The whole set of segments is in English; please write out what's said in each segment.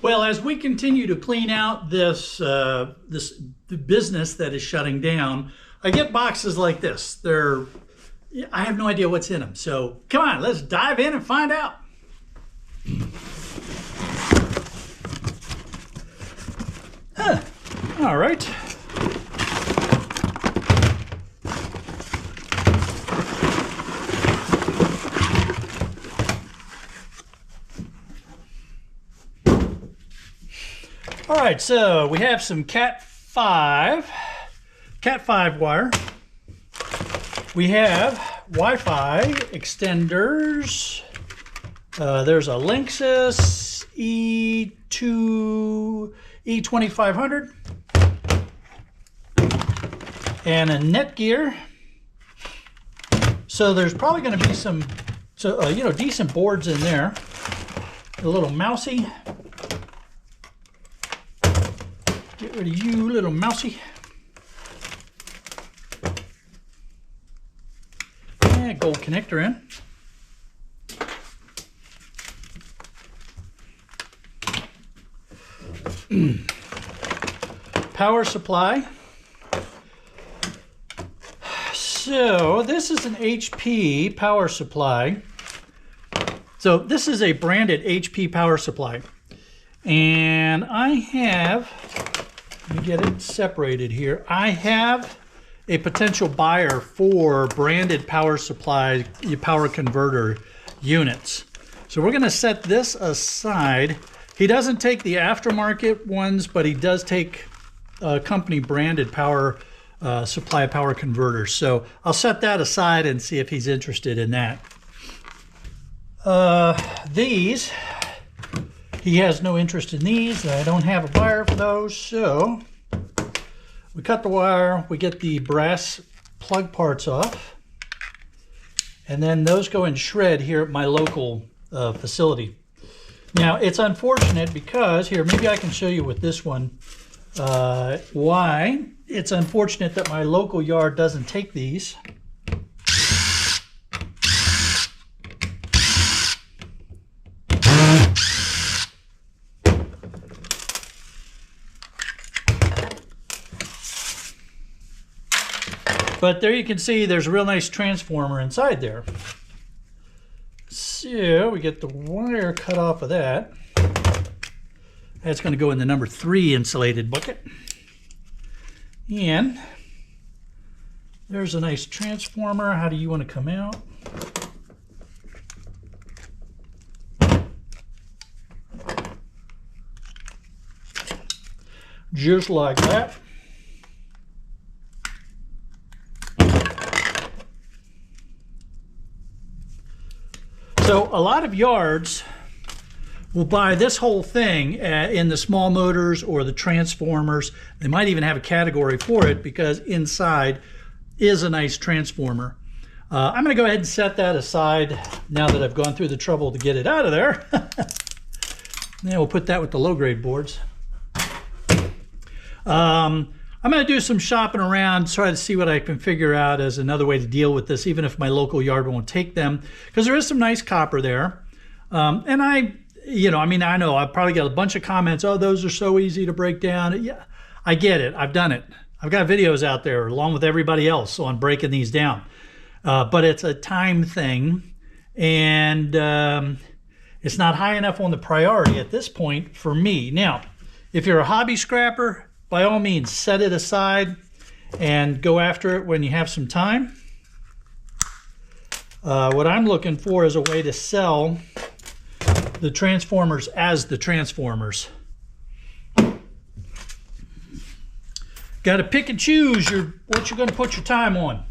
Well, as we continue to clean out this business that is shutting down, I get boxes like this. I have no idea what's in them. So come on, let's dive in and find out. All right. All right, so we have some Cat 5 wire. We have Wi-Fi extenders. There's a Linksys E2500 and a Netgear. So there's probably going to be some, decent boards in there. A little mousy. Get rid of you, little mousy. And gold connector in. Power supply. So this is an HP power supply. So this is a branded HP power supply. And I have, let me get it separated here. I have a potential buyer for branded power supply, power converter units. So we're going to set this aside. He doesn't take the aftermarket ones, but he does take company branded power supply power converters. So I'll set that aside and see if he's interested in that. These, he has no interest in these. I don't have a buyer for those. So we cut the wire, we get the brass plug parts off, and then those go in shred here at my local facility. Now, it's unfortunate because, here, maybe I can show you with this one why it's unfortunate that my local yard doesn't take these. But there you can see there's a real nice transformer inside there. So we get the wire cut off of that. That's going to go in the number 3 insulated bucket. And there's a nice transformer. How do you want to come out? Just like that. So a lot of yards will buy this whole thing in the small motors or the transformers. They might even have a category for it because inside is a nice transformer. I'm going to go ahead and set that aside now that I've gone through the trouble to get it out of there. Then we'll put that with the low-grade boards. I'm going to do some shopping around, try to see what I can figure out as another way to deal with this, even if my local yard won't take them, because there is some nice copper there. And I know I've probably got a bunch of comments. Oh, those are so easy to break down. Yeah, I get it. I've done it. I've got videos out there along with everybody else on breaking these down. But it's a time thing, and it's not high enough on the priority at this point for me. Now, if you're a hobby scrapper, by all means, set it aside and go after it when you have some time. What I'm looking for is a way to sell the transformers as the transformers. Got to pick and choose what you're going to put your time on.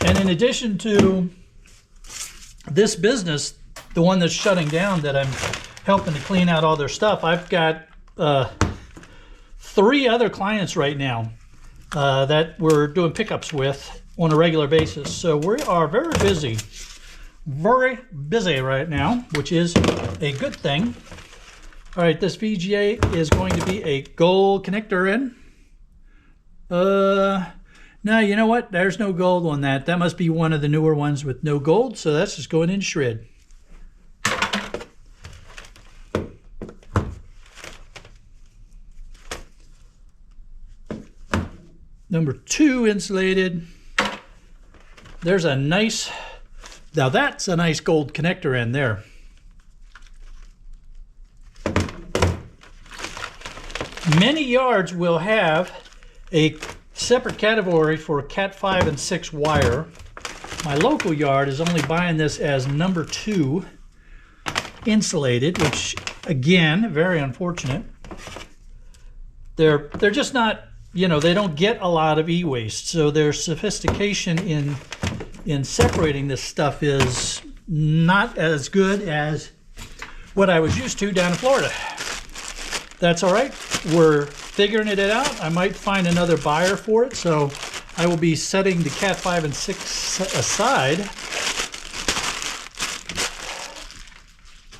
And in addition to this business, the one that's shutting down that I'm helping to clean out all their stuff, I've got 3 other clients right now that we're doing pickups with on a regular basis. So we are very busy right now, which is a good thing. All right, this VGA is going to be a gold connector in. No, you know what? There's no gold on that. That must be one of the newer ones with no gold, so that's just going in shred. Number 2 insulated. There's a nice, now that's a nice gold connector end there. Many yards will have a separate category for Cat 5 and 6 wire. My local yard is only buying this as number 2 insulated, which again, very unfortunate. They're just not, you know, they don't get a lot of e-waste, so their sophistication in separating this stuff is not as good as what I was used to down in Florida. That's all right. We're figuring it out. I might find another buyer for it, so I will be setting the Cat 5 and 6 aside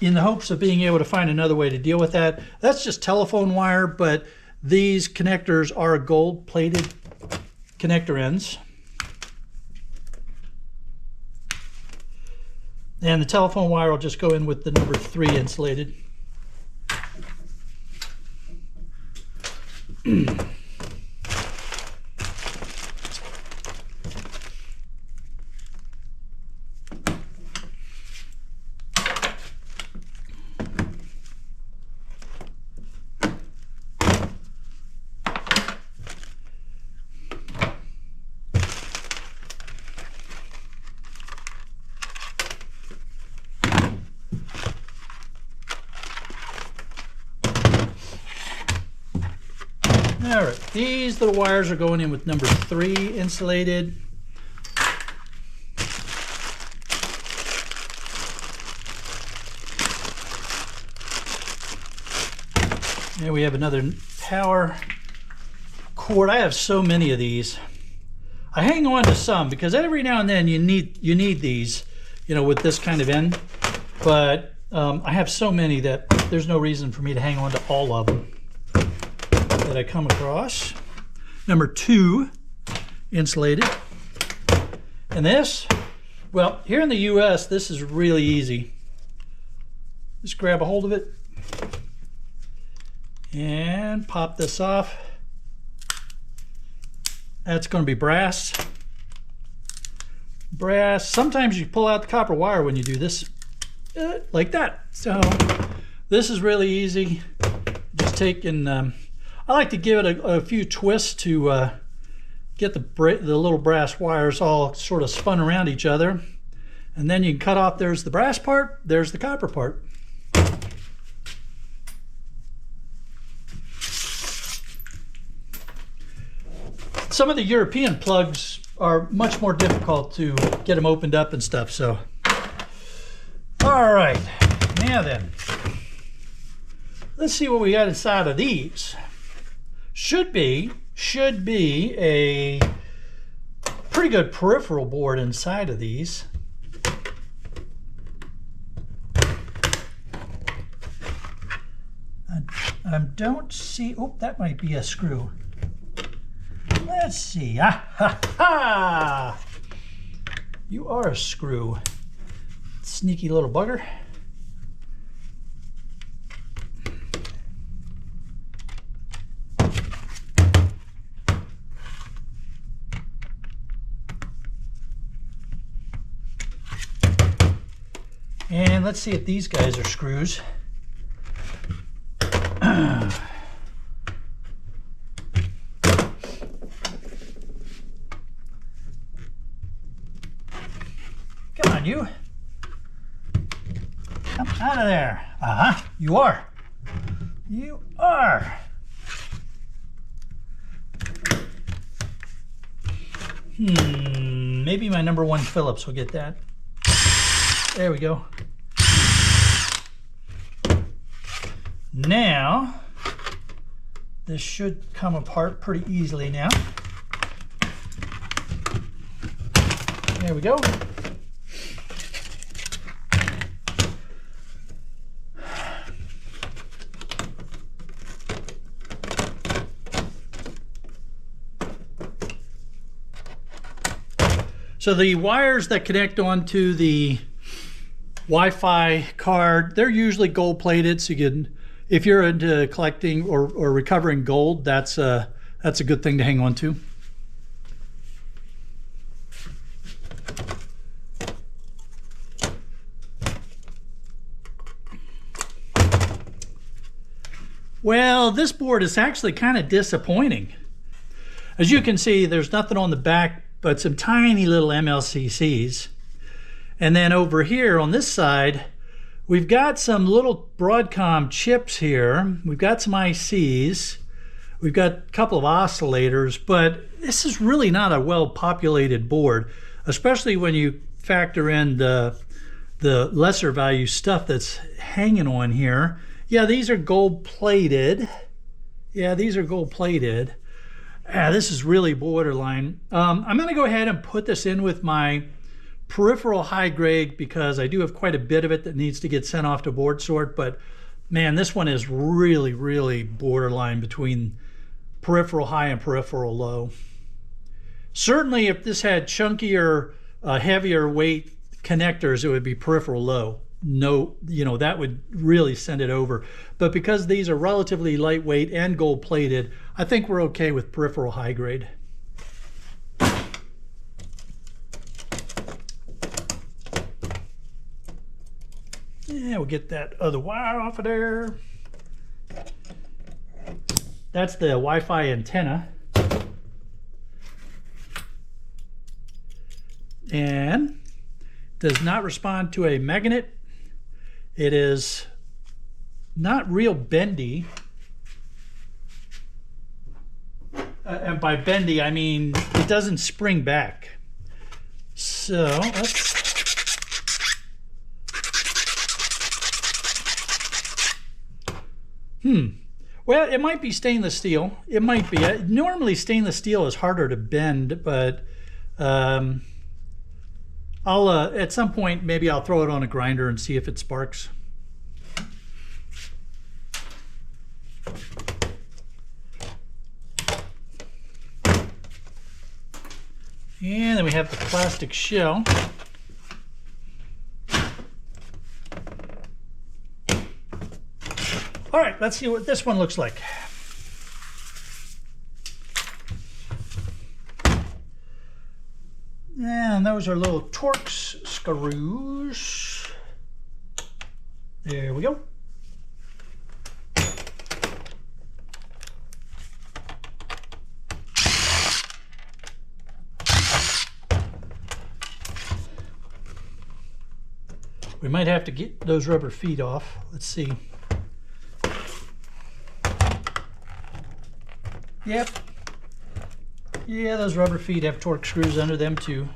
in the hopes of being able to find another way to deal with that. That's just telephone wire, but these connectors are gold-plated connector ends. And the telephone wire will just go in with the number 3 insulated. All right, these little wires are going in with number 3 insulated. There we have another power cord. I have so many of these. I hang on to some because every now and then you need these, you know, with this kind of end. But I have so many that there's no reason for me to hang on to all of them that I come across. Number 2 insulated. And this, well, here in the US, this is really easy. Just grab a hold of it and pop this off. That's going to be brass. Brass. Sometimes you pull out the copper wire when you do this, like that. So this is really easy. Just take and I like to give it a few twists to get the little brass wires all sort of spun around each other. And then you can cut off, there's the brass part, there's the copper part. Some of the European plugs are much more difficult to get them opened up and stuff, so. All right, now then, let's see what we got inside of these. Should be a pretty good peripheral board inside of these. I don't see, oh, that might be a screw. Let's see, ah, ha, ha. You are a screw, sneaky little bugger. And let's see if these guys are screws. Come on, you. Come out of there. Uh-huh, you are. You are. Maybe my number 1 Phillips will get that. There we go. Now, this should come apart pretty easily now. There we go. So the wires that connect onto the Wi-Fi card, they're usually gold plated. So you can, if you're into collecting or recovering gold, that's a good thing to hang on to. Well, this board is actually kind of disappointing. As you can see, there's nothing on the back but some tiny little MLCCs. And then over here on this side, we've got some little Broadcom chips here. We've got some ICs. We've got a couple of oscillators, but this is really not a well-populated board, especially when you factor in the lesser value stuff that's hanging on here. Yeah, these are gold plated. Yeah, these are gold plated. This is really borderline. I'm going to go ahead and put this in with my peripheral high grade because I do have quite a bit of it that needs to get sent off to board sort. But man, this one is really, really borderline between peripheral high and peripheral low. Certainly, if this had chunkier, heavier weight connectors, it would be peripheral low. No, that would really send it over. But because these are relatively lightweight and gold plated, I think we're okay with peripheral high grade. Yeah, we'll get that other wire off of there. That's the Wi-Fi antenna. And does not respond to a magnet. It is not real bendy. And by bendy, I mean it doesn't spring back. So let's... Well, it might be stainless steel. It might be. Normally stainless steel is harder to bend, but I'll at some point maybe I'll throw it on a grinder and see if it sparks. And then we have the plastic shell. All right, let's see what this one looks like. And those are little Torx screws. There we go. We might have to get those rubber feet off. Let's see. Yep. Yeah, those rubber feet have Torx screws under them too.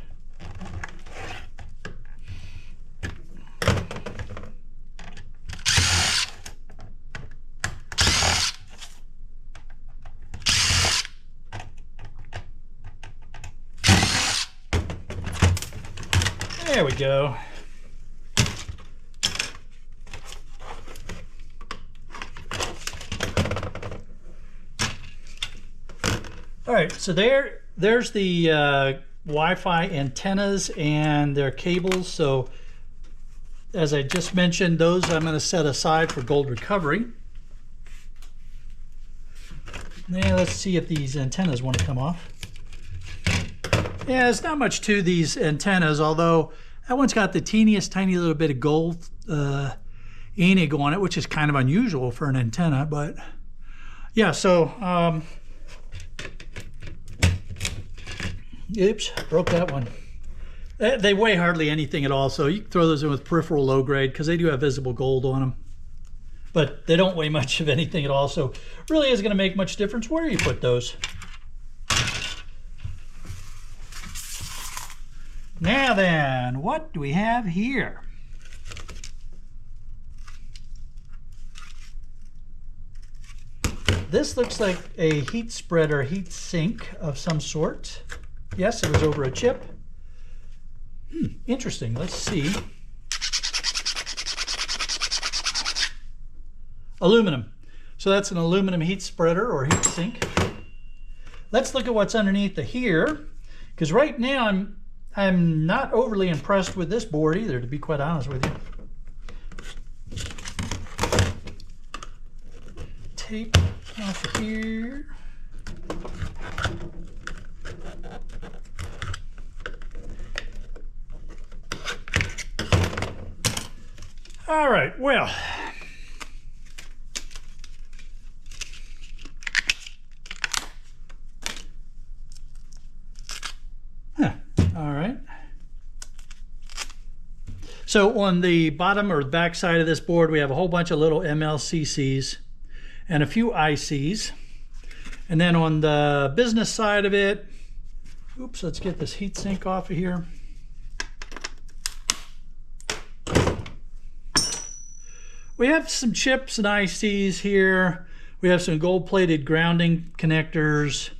There we go. All right, so there's the Wi-Fi antennas and their cables. So as I just mentioned, those I'm going to set aside for gold recovery. Now let's see if these antennas want to come off. Yeah, there's not much to these antennas, although that one's got the teeniest tiny little bit of gold enig on it, which is kind of unusual for an antenna. But yeah, so oops, broke that one. They weigh hardly anything at all, so you can throw those in with peripheral low grade because they do have visible gold on them. But they don't weigh much of anything at all, so really isn't going to make much difference where you put those. Now then, what do we have here? This looks like a heat spreader, heat sink of some sort. Yes, it was over a chip. Interesting. Let's see. Aluminum. So that's an aluminum heat spreader or heat sink. Let's look at what's underneath here, because right now I'm not overly impressed with this board either, to be quite honest with you. Tape off of here. All right, well, all right. So on the bottom or the back side of this board, we have a whole bunch of little MLCCs and a few ICs. And then on the business side of it, oops, let's get this heat sink off of here. We have some chips and ICs here. We have some gold-plated grounding connectors.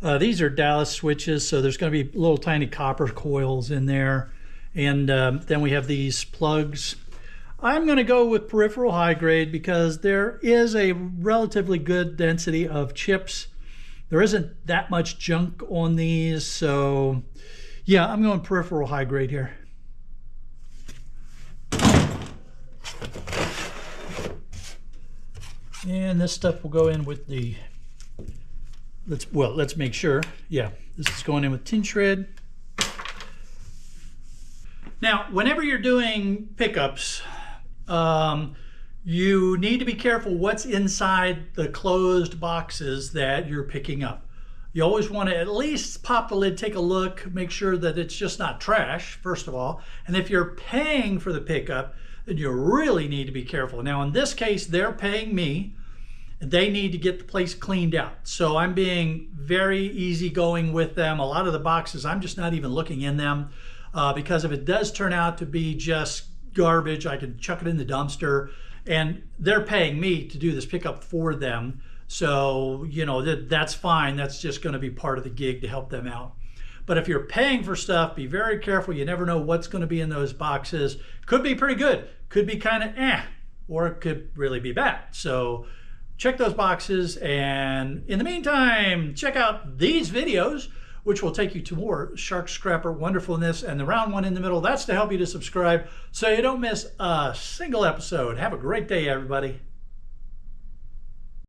These are Dallas switches, so there's going to be little tiny copper coils in there. And then we have these plugs. I'm going to go with peripheral high grade because there is a relatively good density of chips. There isn't that much junk on these, so yeah, I'm going peripheral high grade here. And this stuff will go in with the, let's make sure. Yeah, this is going in with tin shred. Now, whenever you're doing pickups, you need to be careful what's inside the closed boxes that you're picking up. You always want to at least pop the lid, take a look, make sure that it's just not trash, first of all. And if you're paying for the pickup, then you really need to be careful. Now, in this case, they're paying me. They need to get the place cleaned out. So I'm being very easygoing with them. A lot of the boxes, I'm just not even looking in them because if it does turn out to be just garbage, I can chuck it in the dumpster. And they're paying me to do this pickup for them. So, you know, that's fine. That's just going to be part of the gig to help them out. But if you're paying for stuff, be very careful. You never know what's going to be in those boxes. Could be pretty good, could be kind of or it could really be bad. So check those boxes. And in the meantime, check out these videos, which will take you to more Shark Scrapper wonderfulness. And the round one in the middle, that's to help you to subscribe so you don't miss a single episode. Have a great day, everybody.